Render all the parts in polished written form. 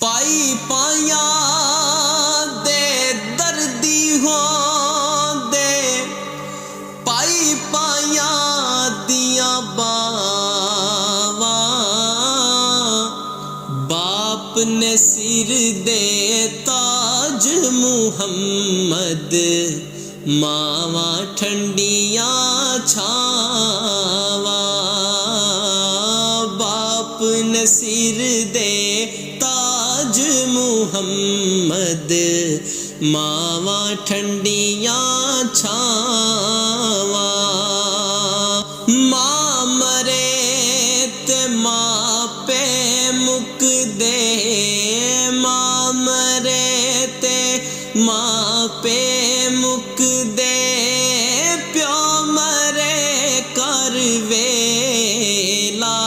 पाई पाया दे दर्दी हो दे पाई पाया दिया बावा बाप ने सिर दे ताज मुहम्मद मावा ठंडिया छावा बाप ने सिर दे ताज मुहम्मद मावा ठंडिया छावा मां मरे ते मां पे मुक दे मां मरे ते मां पे मुक दे प्यो मरे कर वेला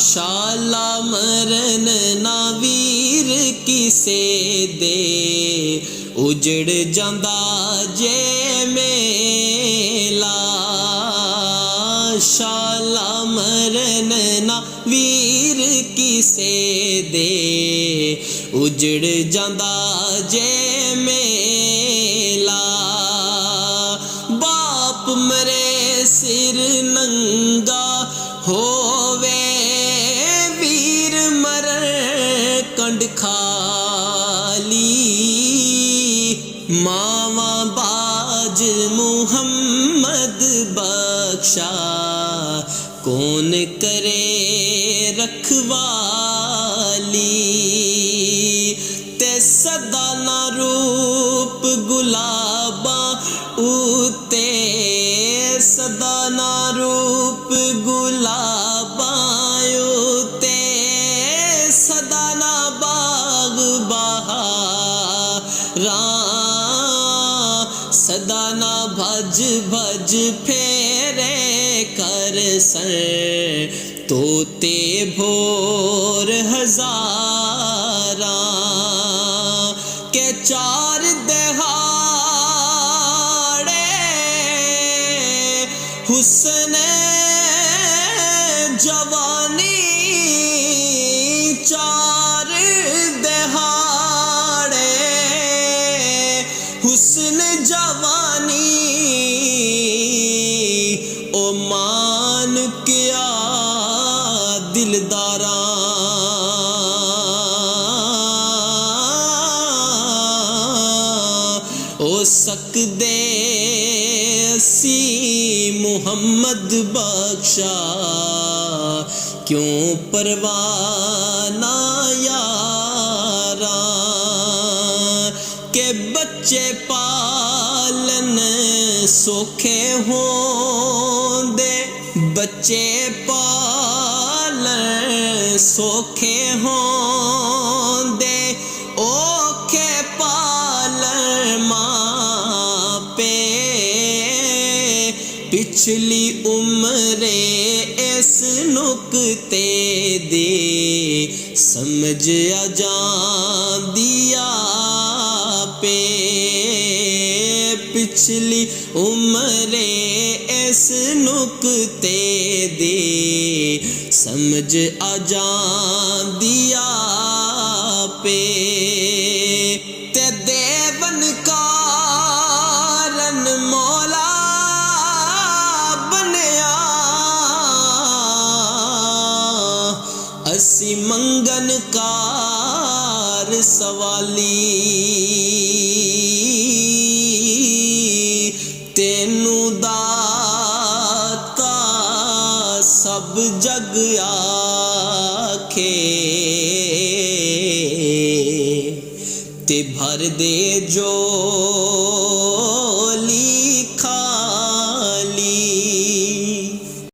शाला मरन ना वीर किसे दे उजड़ जांदा जे मेला शाला मरन ना वीर किसे दे उजड़ जांदा जे मेला बाप मरे सिर नंगा होवे वीर मरण कंड खाली मावा बाज मुहम्मद बख्शा कौन करे रखवाली ते सदा ना रूप गुलाबा उते सदा ना रूप गुलाबा उते सदा ना बाग बहारा सदा ना भज भज फेरे कर सर तोते भोर हजारा के चार दहाड़े हुस्न जवानी चार दहाड़े हुस्न जवानी ओ मान क्या दिलदारा ओ सकदे सी मुहम्मद बख्शा क्यों परवाना यारा के बच्चे पालन सोखे होंदे बच्चे पालन सोखे होंदे ओखे पालन मां पे पिछली उम्रे इस नुक्ते दे समझ आ जांदिया पे पिछली उम्रे इस नुक्ते दे समझ आ जांदिया पे ते देवन कारण मौला बनया असी मंगन कार सवाली तेनू दाता सब जग आखे ते भर दे जो